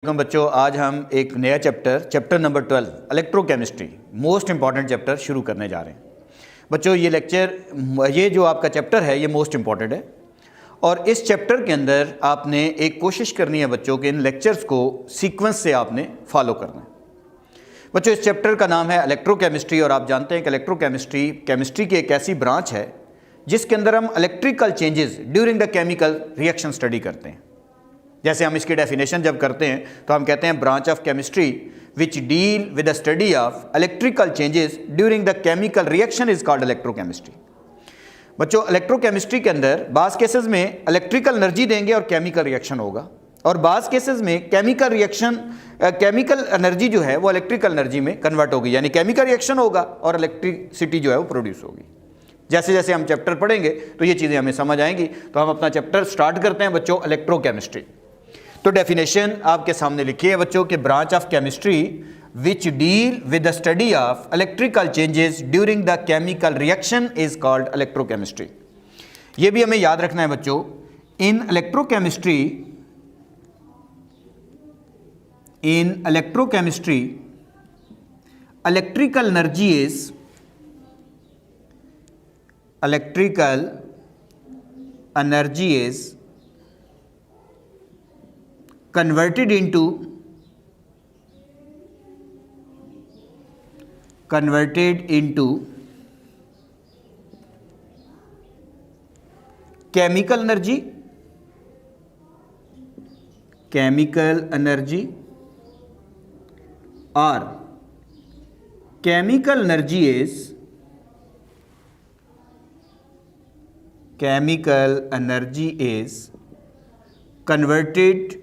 बच्चों, आज हम एक नया chapter number 12 electrochemistry most important chapter शुरू करने जा रहे हैं। बच्चों, ये जो आपका चैप्टर है ये मोस्ट इंपॉर्टेंट है और इस चैप्टर के अंदर आपने एक कोशिश करनी है बच्चों के इन लेक्चर्स को सीक्वेंस से आपने फॉलो करना है। बच्चों, इस चैप्टर का नाम है इलेक्ट्रोकेमिस्ट्री और आप जानते हैं कि केमिस्ट्री की एक ऐसी ब्रांच है जिसके अंदर हम electrical changes during the chemical reaction study करते हैं। जैसे हम इसकी डेफिनेशन जब करते हैं तो हम कहते हैं branch of chemistry which deal with the study of electrical changes during the chemical reaction is called electrochemistry. बच्चों, इलेक्ट्रोकेमिस्ट्री के अंदर बाज़ केसेस में इलेक्ट्रिकल एनर्जी देंगे और केमिकल रिएक्शन होगा और बाज़ केसेस में केमिकल एनर्जी जो है वो इलेक्ट्रिकल एनर्जी में कन्वर्ट होगी, यानी केमिकल रिएक्शन होगा और इलेक्ट्रिसिटी जो है वो प्रोड्यूस होगी। जैसे जैसे हम चैप्टर पढ़ेंगे तो ये चीज़ें हमें समझ आएंगी। तो हम अपना चैप्टर स्टार्ट करते हैं बच्चों, इलेक्ट्रोकेमिस्ट्री। तो डेफिनेशन आपके सामने लिखी है बच्चों कि branch of chemistry which deal with the study of electrical changes during the chemical reaction is called electrochemistry. ये भी हमें याद रखना है बच्चों, in electrochemistry electrical energy is converted into chemical energy or chemical energy is converted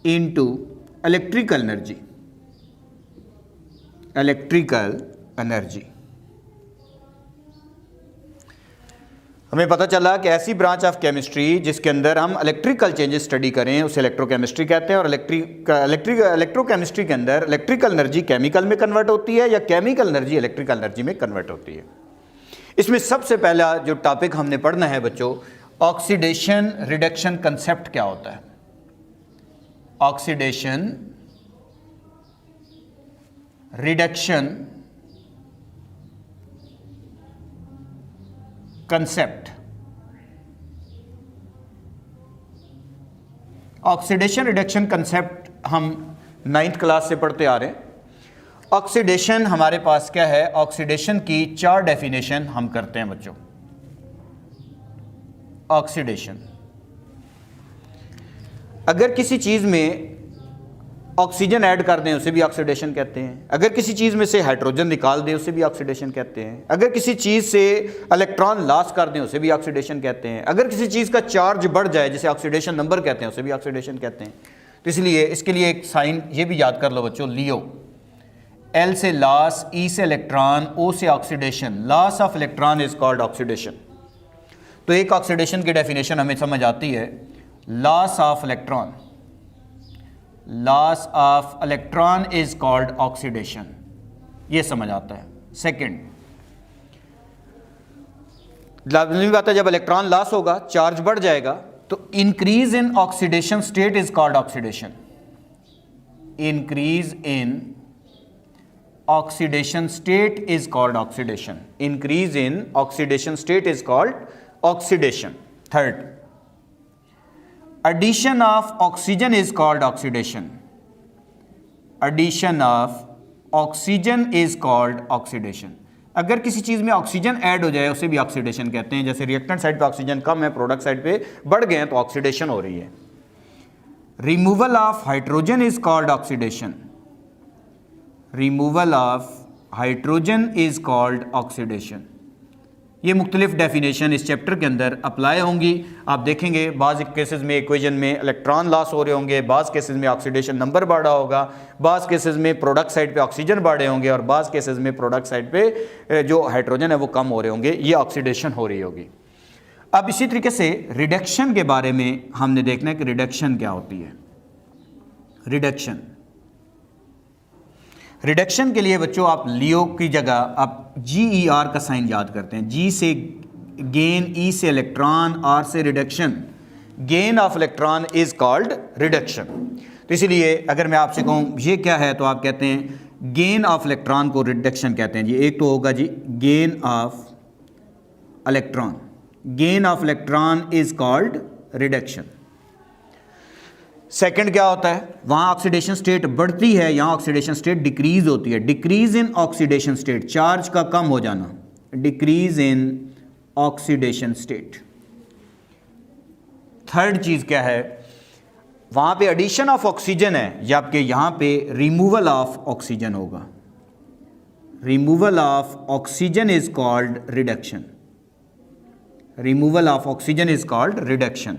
into electrical energy। हमें पता चला कि ऐसी ब्रांच ऑफ केमिस्ट्री जिसके अंदर हम इलेक्ट्रिकल चेंजेस स्टडी करें उसे इलेक्ट्रोकेमिस्ट्री कहते हैं और इलेक्ट्रोकेमिस्ट्री के अंदर इलेक्ट्रिकल एनर्जी केमिकल में कन्वर्ट होती है या केमिकल एनर्जी इलेक्ट्रिकल एनर्जी में कन्वर्ट होती है। इसमें सबसे पहला जो टॉपिक हमने पढ़ना है बच्चों, ऑक्सीडेशन रिडक्शन कंसेप्ट क्या होता है। Oxidation reduction concept. Oxidation reduction concept हम 9th क्लास से पढ़ते आ रहे हैं। ऑक्सीडेशन हमारे पास क्या है, ऑक्सीडेशन की 4 डेफिनेशन हम करते हैं बच्चों। ऑक्सीडेशन, अगर किसी चीज़ में ऑक्सीजन ऐड कर दें उसे भी ऑक्सीडेशन कहते हैं। अगर किसी चीज़ में से हाइड्रोजन निकाल दें उसे भी ऑक्सीडेशन कहते हैं। अगर किसी चीज़ से इलेक्ट्रॉन लॉस कर दें उसे भी ऑक्सीडेशन कहते हैं। अगर किसी चीज़ का चार्ज बढ़ जाए जिसे ऑक्सीडेशन नंबर कहते हैं उसे भी ऑक्सीडेशन कहते हैं। तो इसलिए इसके लिए एक साइन ये भी याद कर लो बच्चों, लियो। एल से लॉस, ई से इलेक्ट्रॉन, ओ से oxidation. Loss of electron is called oxidation. तो एक ऑक्सीडेशन की डेफिनेशन हमें समझ आती है, loss of electron is called oxidation, ये समझ आता है। सेकंड, लाजमी बात है जब इलेक्ट्रॉन लॉस होगा, चार्ज बढ़ जाएगा, तो increase in oxidation state is called oxidation. Increase in oxidation state is called oxidation. Increase in oxidation state is called oxidation. Third, addition of oxygen is called oxidation। addition of oxygen is called oxidation। अगर किसी चीज़ में oxygen add हो जाए उसे भी oxidation कहते हैं। जैसे रिएक्टेंट साइड पे ऑक्सीजन कम है, प्रोडक्ट साइड पे बढ़ गए हैं तो ऑक्सीडेशन हो रही है। Removal of hydrogen is called oxidation. Removal of hydrogen is called oxidation. ये मुख्तलिफ डेफिनेशन इस चैप्टर के अंदर अप्लाई होंगी। आप देखेंगे बाज़ केसेस में इक्वेशन में इलेक्ट्रॉन लॉस हो रहे होंगे, बाज़ केसेस में ऑक्सीडेशन नंबर बढ़ा होगा, बाज़ केसेस में प्रोडक्ट साइड पे ऑक्सीजन बढ़े होंगे और बाज़ केसेस में प्रोडक्ट साइड पे जो हाइड्रोजन है वो कम हो रहे होंगे। ये ऑक्सीडेशन हो रही होगी। अब इसी तरीके से रिडक्शन के बारे में हमने देखना है कि रिडक्शन क्या होती है। रिडक्शन रिडक्शन के लिए बच्चों आप लियो की जगह आप GER का साइन याद करते हैं। G से गेन, E से इलेक्ट्रॉन, R से reduction. Gain of electron is called reduction. तो इसीलिए अगर मैं आपसे कहूँ ये क्या है, तो आप कहते हैं गेन ऑफ इलेक्ट्रॉन को रिडक्शन कहते हैं जी। एक तो होगा जी gain of electron, gain of electron is called reduction. Second क्या होता है, वहाँ ऑक्सीडेशन स्टेट बढ़ती है, यहाँ ऑक्सीडेशन स्टेट डिक्रीज होती है। Decrease in oxidation state, charge का कम हो जाना, decrease in oxidation state. Third चीज़ क्या है, वहाँ पे एडिशन ऑफ ऑक्सीजन है, जबकि यहाँ पे रिमूवल ऑफ ऑक्सीजन होगा। Removal of oxygen is called reduction. Removal of oxygen is called reduction.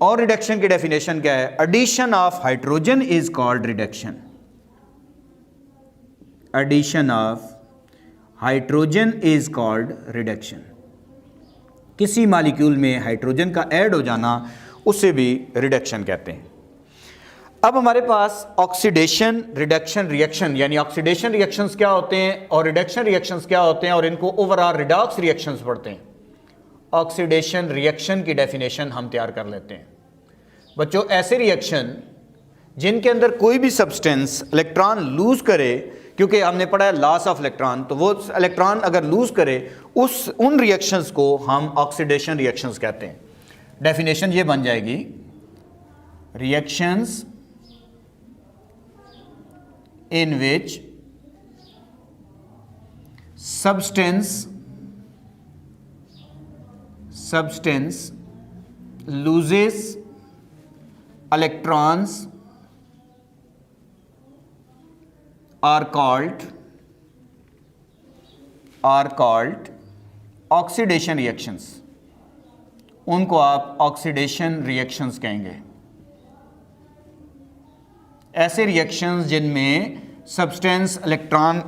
और रिडक्शन की डेफिनेशन क्या है, addition of hydrogen is called reduction. Addition of hydrogen is called reduction. किसी मॉलिक्यूल में हाइड्रोजन का add हो जाना, उसे भी रिडक्शन कहते हैं। अब हमारे पास ऑक्सीडेशन रिडक्शन रिएक्शन, यानी ऑक्सीडेशन रिएक्शंस क्या होते हैं और रिडक्शन रिएक्शंस क्या होते हैं, और इनको ओवरऑल रिडॉक्स रिएक्शंस पढ़ते हैं। ऑक्सीडेशन रिएक्शन की डेफिनेशन हम तैयार कर लेते हैं बच्चों। ऐसे रिएक्शन जिनके अंदर कोई भी सब्सटेंस इलेक्ट्रॉन लूज करे, क्योंकि हमने पढ़ा है लॉस ऑफ इलेक्ट्रॉन, तो वो इलेक्ट्रॉन अगर लूज करे उन रिएक्शंस को हम ऑक्सीडेशन रिएक्शंस कहते हैं। डेफिनेशन ये बन जाएगी, reactions in which substance loses electrons are called oxidation reactions। उनको आप ऑक्सीडेशन रिएक्शंस कहेंगे। ऐसे रिएक्शंस जिनमें सब्सटेंस इलेक्ट्रॉन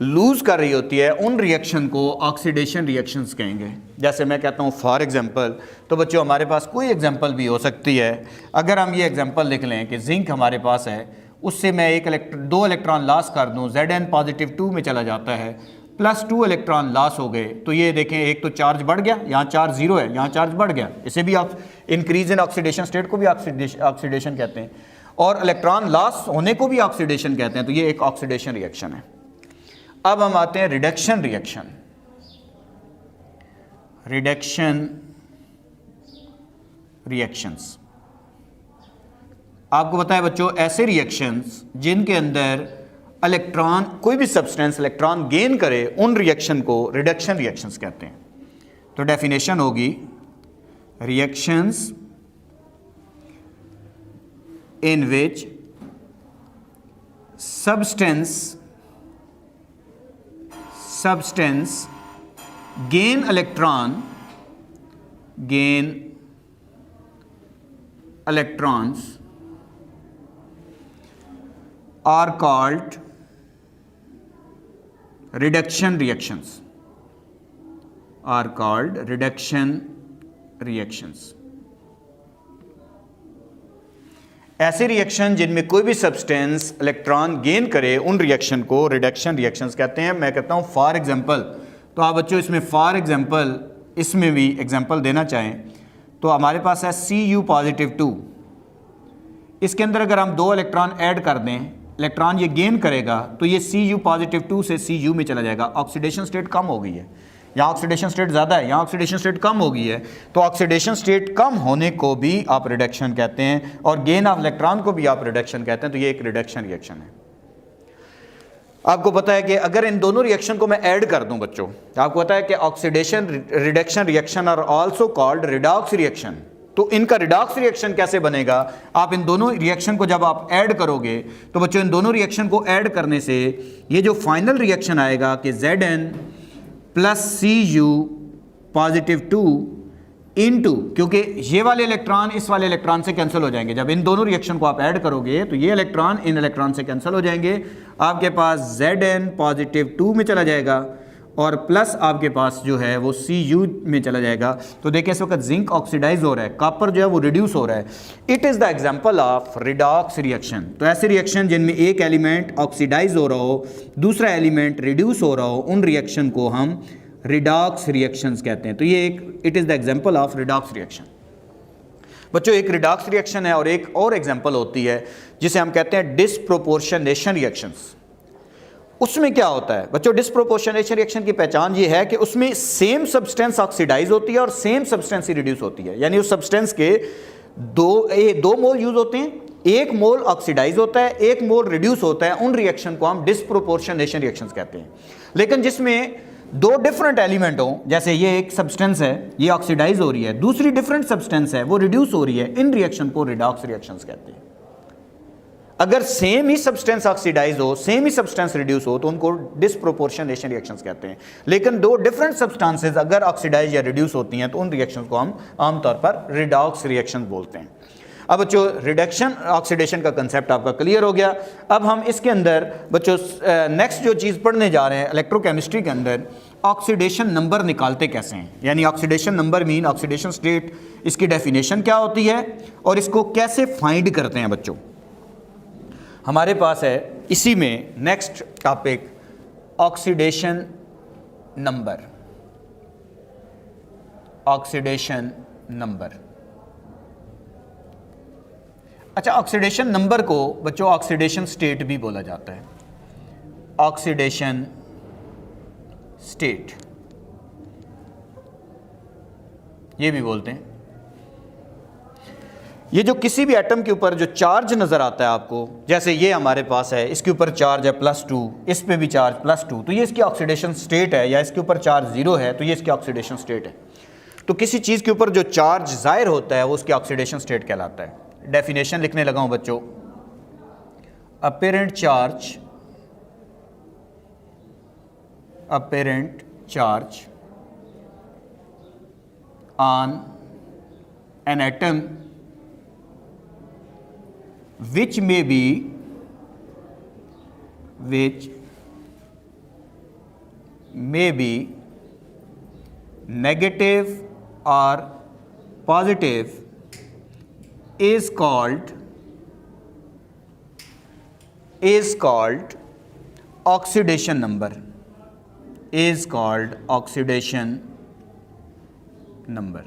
लूज कर रही होती है, उन रिएक्शन को ऑक्सीडेशन रिएक्शंस कहेंगे। जैसे मैं कहता हूँ फॉर एग्जांपल, तो बच्चों हमारे पास कोई एग्जांपल भी हो सकती है। अगर हम ये एग्जांपल लिख लें कि जिंक हमारे पास है, उससे मैं दो इलेक्ट्रॉन लॉस कर दूँ, Zn पॉजिटिव 2 में चला जाता है, +2 इलेक्ट्रॉन लॉस हो गए, तो ये देखें एक तो चार्ज बढ़ गया, यहाँ चार्ज 0 है, यहाँ चार्ज बढ़ गया। इसे भी आप इंक्रीज इन ऑक्सीडेशन स्टेट को भी ऑक्सीडेशन कहते हैं, और इलेक्ट्रॉन लॉस होने को भी ऑक्सीडेशन कहते हैं। तो ये एक ऑक्सीडेशन रिएक्शन है। अब हम आते हैं रिडक्शन रिएक्शन। रिडक्शन रिएक्शंस, आपको पता है बच्चों, ऐसे रिएक्शंस जिनके अंदर इलेक्ट्रॉन, कोई भी सब्सटेंस इलेक्ट्रॉन गेन करे, उन रिएक्शन को रिडक्शन रिएक्शंस कहते हैं। तो डेफिनेशन होगी, reactions in which substance gain electrons are called reduction reactions, ऐसे रिएक्शन जिनमें कोई भी सब्सटेंस इलेक्ट्रॉन गेन करे, उन रिएक्शन को रिडक्शन रिएक्शंस कहते हैं। मैं कहता हूँ फॉर एग्जांपल, तो आप बच्चों इसमें फॉर एग्जांपल, इसमें भी एग्जांपल देना चाहें तो हमारे पास है Cu पॉजिटिव 2। इसके अंदर अगर हम 2 इलेक्ट्रॉन ऐड कर दें, इलेक्ट्रॉन ये गेन करेगा, तो ये Cu पॉजिटिव 2 से Cu में चला जाएगा। ऑक्सीडेशन स्टेट कम हो गई है, यहाँ ऑक्सीडेशन स्टेट ज़्यादा है, यहाँ ऑक्सीडेशन स्टेट कम हो गई है। तो ऑक्सीडेशन स्टेट कम होने को भी आप रिडक्शन कहते हैं, और गेन ऑफ इलेक्ट्रॉन को भी आप रिडक्शन कहते हैं। तो ये एक रिडक्शन रिएक्शन है। आपको पता है कि अगर इन दोनों रिएक्शन को मैं ऐड कर दूं बच्चों, आपको पता है कि oxidation reduction reaction are also called redox reaction. तो इनका रिडॉक्स रिएक्शन कैसे बनेगा, आप इन दोनों रिएक्शन को जब आप ऐड करोगे, तो बच्चों इन दोनों रिएक्शन को ऐड करने से ये जो फाइनल रिएक्शन आएगा कि Zn plus Cu positive 2 into, क्योंकि ये वाले इलेक्ट्रॉन इस वाले इलेक्ट्रॉन से कैंसिल हो जाएंगे। जब इन दोनों रिएक्शन को आप ऐड करोगे तो ये इलेक्ट्रॉन इन इलेक्ट्रॉन से कैंसिल हो जाएंगे। आपके पास Zn पॉजिटिव 2 में चला जाएगा और प्लस आपके पास जो है वो Cu में चला जाएगा। तो देखिए इस वक्त जिंक ऑक्सीडाइज हो रहा है, कॉपर जो है वो रिड्यूस हो रहा है। It is the example of redox reaction. तो ऐसे रिएक्शन जिनमें एक एलिमेंट ऑक्सीडाइज हो रहा हो, दूसरा एलिमेंट रिड्यूस हो रहा हो, उन रिएक्शन को हम रिडॉक्स रिएक्शंस कहते हैं। तो ये एक, it is the example of redox reaction. बच्चों एक रिडॉक्स रिएक्शन है और एक और एग्जांपल होती है जिसे हम कहते हैं डिसप्रोपोर्शनेशन रिएक्शंस। उसमें क्या होता है बच्चों, डिसप्रोपोर्शनेशन रिएक्शन की पहचान ये है कि उसमें सेम सब्सटेंस ऑक्सीडाइज होती है और सेम सब्सटेंस ही रिड्यूस होती है। यानी उस सब्सटेंस के दो मोल यूज होते हैं, एक मोल ऑक्सीडाइज होता है, एक मोल रिड्यूस होता है। उन रिएक्शन को हम डिसप्रोपोर्शनेशन रिएक्शंस कहते हैं। लेकिन जिसमें दो डिफरेंट एलिमेंट हों, जैसे ये एक सब्सटेंस है, ये ऑक्सीडाइज हो रही है, दूसरी डिफरेंट सब्सटेंस है वो रिड्यूस हो रही है, इन रिएक्शन को रिडॉक्स रिएक्शंस कहते हैं। अगर सेम ही सब्सटेंस ऑक्सीडाइज हो, सेम ही सब्सटेंस रिड्यूस हो, तो उनको डिसप्रोपोर्शनेशन रिएक्शंस कहते हैं। लेकिन दो डिफरेंट सब्सटेंसेस अगर ऑक्सीडाइज या रिड्यूस होती हैं तो उन रिएक्शंस को हम आमतौर पर रिडॉक्स रिएक्शंस बोलते हैं। अब बच्चों रिडक्शन ऑक्सीडेशन का कंसेप्ट आपका क्लियर हो गया। अब हम इसके अंदर बच्चों नेक्स्ट जो चीज़ पढ़ने जा रहे हैं इलेक्ट्रोकेमिस्ट्री के अंदर, ऑक्सीडेशन नंबर निकालते कैसे हैं। यानी oxidation number mean oxidation state, इसकी डेफिनेशन क्या होती है और इसको कैसे फाइंड करते हैं। बच्चों हमारे पास है इसी में next topic oxidation number. Oxidation number, अच्छा ऑक्सीडेशन नंबर को बच्चों ऑक्सीडेशन स्टेट भी बोला जाता है। ऑक्सीडेशन स्टेट ये भी बोलते हैं। ये जो किसी भी एटम के ऊपर जो चार्ज नज़र आता है आपको, जैसे ये हमारे पास है, इसके ऊपर चार्ज है +2, इस पे भी चार्ज +2, तो ये इसकी ऑक्सीडेशन स्टेट है। या इसके ऊपर चार्ज 0 है तो ये इसकी ऑक्सीडेशन स्टेट है। तो किसी चीज़ के ऊपर जो चार्ज ज़ाहिर होता है वो उसकी ऑक्सीडेशन स्टेट कहलाता है। डेफिनेशन लिखने लगा हूं बच्चों, apparent charge on an atom which may be negative or positive is called oxidation number, is called oxidation number।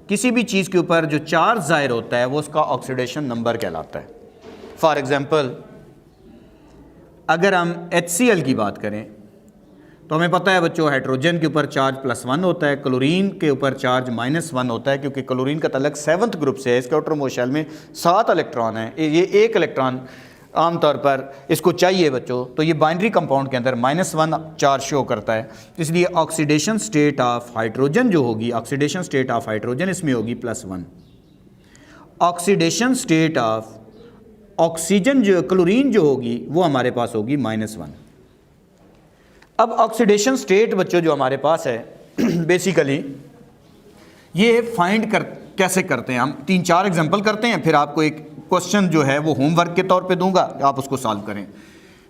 किसी भी चीज़ के ऊपर जो चार्ज ज़ाहिर होता है वो उसका ऑक्सीडेशन नंबर कहलाता है। फॉर एग्जांपल अगर हम HCl की बात करें तो हमें पता है बच्चों हाइड्रोजन के ऊपर चार्ज +1 होता है, क्लोरीन के ऊपर चार्ज -1 होता है, क्योंकि क्लोरीन का तल्लुक 7th ग्रुप से है। इसके आउटरमोस्ट शेल में 7 इलेक्ट्रॉन है, ये एक इलेक्ट्रॉन आमतौर पर इसको चाहिए बच्चों। तो ये बाइनरी कंपाउंड के अंदर -1 चार्ज शो करता है। इसलिए ऑक्सीडेशन स्टेट ऑफ हाइड्रोजन जो होगी, ऑक्सीडेशन स्टेट ऑफ हाइड्रोजन इसमें होगी +1। ऑक्सीडेशन स्टेट ऑफ ऑक्सीजन जो क्लोरीन जो होगी वो हमारे पास होगी -1। अब ऑक्सीडेशन स्टेट बच्चों जो हमारे पास है बेसिकली ये फाइंड कैसे करते हैं। हम 3-4 एग्जांपल करते हैं, फिर आपको एक क्वेश्चन जो है वो होमवर्क के तौर पे दूंगा, आप उसको सॉल्व करें।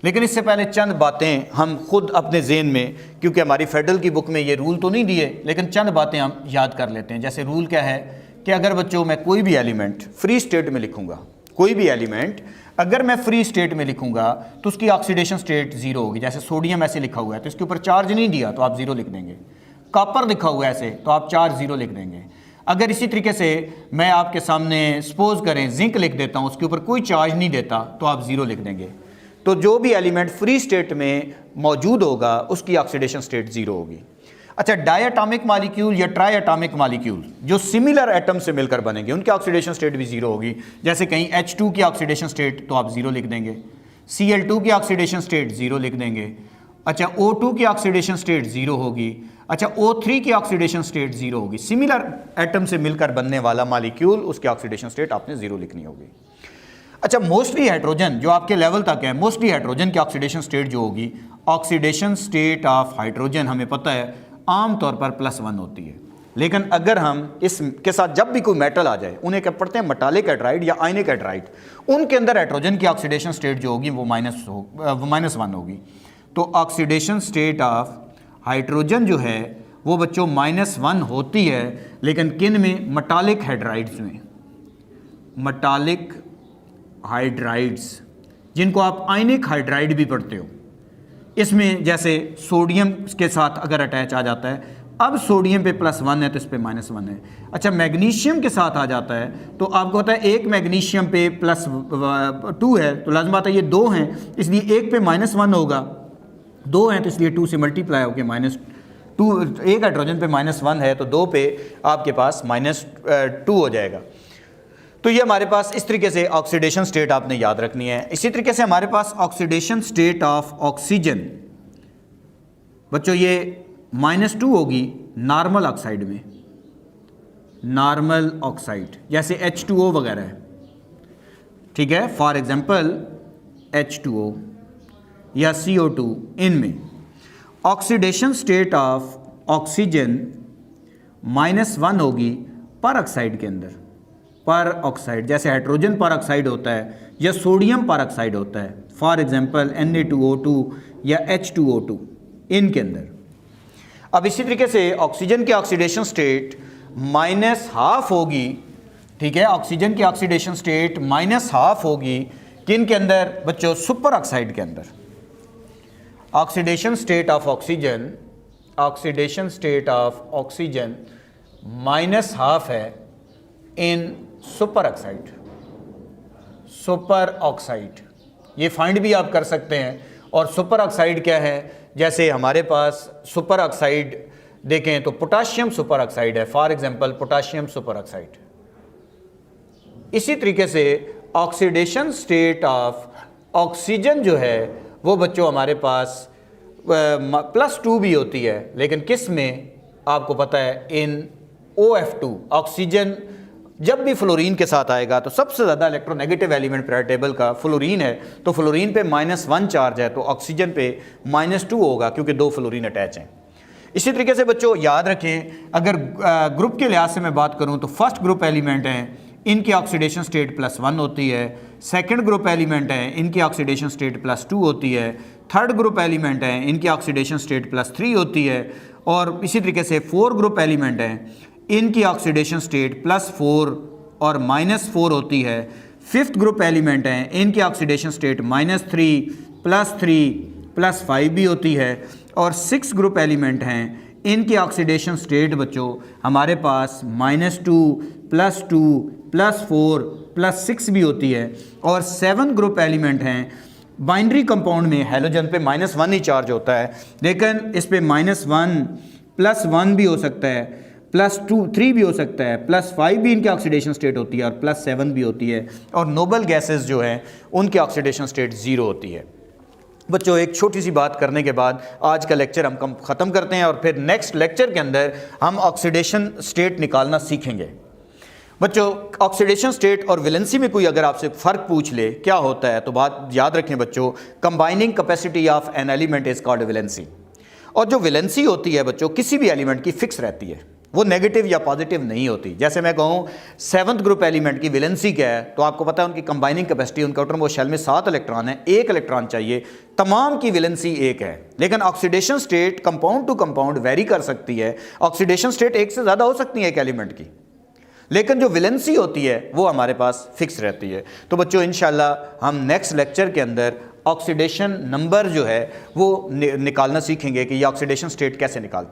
लेकिन इससे पहले चंद बातें हम खुद अपने ज़हन में, क्योंकि हमारी फेडरल की बुक में ये रूल तो नहीं दिए, लेकिन चंद बातें हम याद कर लेते हैं। जैसे रूल क्या है कि अगर बच्चों मैं कोई भी एलिमेंट फ्री स्टेट में लिखूंगा, कोई भी एलिमेंट अगर मैं फ्री स्टेट में लिखूंगा तो उसकी ऑक्सीडेशन स्टेट 0 होगी। जैसे सोडियम ऐसे लिखा हुआ है तो इसके ऊपर चार्ज नहीं दिया तो आप 0 लिख देंगे। कॉपर लिखा हुआ है ऐसे तो आप चार्ज 0 लिख देंगे। अगर इसी तरीके से मैं आपके सामने सपोज करें जिंक लिख देता हूँ, उसके ऊपर कोई चार्ज नहीं देता तो आप 0 लिख देंगे। तो जो भी एलिमेंट फ्री स्टेट में मौजूद होगा उसकी ऑक्सीडेशन स्टेट 0 होगी। अच्छा डायटॉमिक मॉलिक्यूल या ट्राई एटॉमिक मॉलिक्यूल जो सिमिलर एटम से मिलकर बनेंगे उनकी ऑक्सीडेशन स्टेट भी 0 होगी। जैसे कहीं H2 की ऑक्सीडेशन स्टेट तो आप 0 लिख देंगे, Cl2 की ऑक्सीडेशन स्टेट 0 लिख देंगे। अच्छा O2 की ऑक्सीडेशन स्टेट 0 होगी। अच्छा O3 की ऑक्सीडेशन स्टेट 0 होगी। सिमिलर एटम से मिलकर बनने वाला मॉलिक्यूल उसकी ऑक्सीडेशन स्टेट आपने 0 लिखनी होगी। अच्छा मोस्टली हाइड्रोजन जो आपके लेवल तक है, मोस्टली हाइड्रोजन की ऑक्सीडेशन स्टेट जो होगी, ऑक्सीडेशन स्टेट ऑफ हाइड्रोजन हमें पता है आमतौर पर +1 होती है। लेकिन अगर हम इसके साथ जब भी कोई मेटल आ जाए, उन्हें क्या पढ़ते हैं मेटालिक हाइड्राइड या आयनिक हाइड्राइड, उनके अंदर हाइड्रोजन की ऑक्सीडेशन स्टेट जो होगी वो -1 होगी। तो ऑक्सीडेशन स्टेट ऑफ हाइड्रोजन जो है वो बच्चों -1 होती है। लेकिन किन में? मेटालिक हाइड्राइड्स में, मेटालिक हाइड्राइड्स जिनको आप आयनिक हाइड्राइड भी पढ़ते हो। इसमें जैसे सोडियम के साथ अगर अटैच आ जाता है, अब सोडियम पे +1 है तो इस पे -1 है। अच्छा, मैग्नीशियम के साथ आ जाता है तो आपको पता है एक मैग्नीशियम पे +2 है तो लाज़िम बात है ये 2 हैं, इसलिए एक पे -1 होगा, 2 हैं तो इसलिए 2 से मल्टीप्लाई होकर -2, एक हाइड्रोजन पे -1 है तो 2 पे आपके पास -2 हो जाएगा। तो ये हमारे पास इस तरीके से ऑक्सीडेशन स्टेट आपने याद रखनी है। इसी तरीके से हमारे पास ऑक्सीडेशन स्टेट ऑफ ऑक्सीजन, बच्चों ये -2 होगी नॉर्मल ऑक्साइड में, नॉर्मल ऑक्साइड जैसे H2O वगैरह है, ठीक है, फॉर एग्जांपल H2O या CO2, इनमें ऑक्सीडेशन स्टेट ऑफ ऑक्सीजन -1 होगी पर ऑक्साइड के अंदर, पर ऑक्साइड जैसे हाइड्रोजन पर ऑक्साइड होता है या सोडियम पर ऑक्साइड होता है, फॉर एग्जांपल Na2O2 या H2O2 इनके अंदर। अब इसी तरीके से ऑक्सीजन की ऑक्सीडेशन स्टेट -½ होगी, ठीक है, ऑक्सीजन की ऑक्सीडेशन स्टेट -½ होगी किन के अंदर बच्चों, सुपर ऑक्साइड के अंदर। Oxidation state of oxygen, oxidation state of oxygen -½ है इन सुपर ऑक्साइड, सुपर ऑक्साइड ये फाइंड भी आप कर सकते हैं। और सुपर ऑक्साइड क्या है, जैसे हमारे पास सुपर ऑक्साइड देखें तो पोटाशियम सुपर ऑक्साइड है, for example potassium super oxide. इसी तरीके से ऑक्सीडेशन स्टेट ऑफ ऑक्सीजन जो है वो बच्चों हमारे पास +2 भी होती है, लेकिन किस में आपको पता है, इन OF2। ऑक्सीजन जब भी फ्लोरीन के साथ आएगा तो सबसे ज़्यादा इलेक्ट्रोनेगेटिव एलिमेंट पीरियड टेबल का फ्लोरीन है, तो फ्लोरीन पे -1 चार्ज है तो ऑक्सीजन पे -2 होगा क्योंकि 2 फ्लोरीन अटैच हैं। इसी तरीके से बच्चों याद रखें, अगर ग्रुप के लिहाज से मैं बात करूं तो फर्स्ट ग्रुप एलिमेंट हैं, इनकी ऑक्सीडेशन स्टेट +1 होती है। सेकंड ग्रुप एलिमेंट हैं, इनकी ऑक्सीडेशन स्टेट +2 होती है। थर्ड ग्रुप एलिमेंट हैं, इनकी ऑक्सीडेशन स्टेट +3 होती है। और इसी तरीके से 4 ग्रुप एलिमेंट हैं, इनकी ऑक्सीडेशन स्टेट +4 और -4 होती है। फिफ्थ ग्रुप एलिमेंट हैं, इनकी ऑक्सीडेशन स्टेट -3 +3 +5 भी होती है। और 6 ग्रुप एलिमेंट हैं, इनकी ऑक्सीडेशन स्टेट बच्चों हमारे पास -2 +2 +4 +6 भी होती है। और 7 ग्रुप एलिमेंट हैं, बाइनरी कंपाउंड में हैलोजन पे -1 ही चार्ज होता है, लेकिन इस पे -1 +1 भी हो सकता है, +3 भी हो सकता है, +5 भी इनकी ऑक्सीडेशन स्टेट होती है और +7 भी होती है। और नोबल गैसेस जो हैं उनकी ऑक्सीडेशन स्टेट 0 होती है। बच्चों एक छोटी सी बात करने के बाद आज का लेक्चर हम ख़त्म करते हैं और फिर नेक्स्ट लेक्चर के अंदर हम ऑक्सीडेशन स्टेट निकालना सीखेंगे। बच्चों ऑक्सीडेशन स्टेट और वैलेंसी में कोई अगर आपसे फ़र्क पूछ ले क्या होता है तो बात याद रखें बच्चों, combining capacity of an element is called valency. और जो वैलेंसी होती है बच्चों किसी भी एलिमेंट की फ़िक्स रहती है, वो नेगेटिव या पॉजिटिव नहीं होती। जैसे मैं कहूँ 7th ग्रुप एलिमेंट की वैलेंसी क्या है तो आपको पता है उनकी कंबाइनिंग कैपेसिटी, उनका आउटरमोस्ट शेल में 7 इलेक्ट्रॉन है, 1 इलेक्ट्रॉन चाहिए, तमाम की वैलेंसी 1 है। लेकिन oxidation state compound to compound vary कर सकती है, ऑक्सीडेशन स्टेट 1 से ज़्यादा हो सकती है एक एलिमेंट की, लेकिन जो वैलेंसी होती है वो हमारे पास फिक्स रहती है। तो बच्चों इंशाल्लाह हम नेक्स्ट लेक्चर के अंदर ऑक्सीडेशन नंबर जो है वो निकालना सीखेंगे कि ये ऑक्सीडेशन स्टेट कैसे निकालते हैं।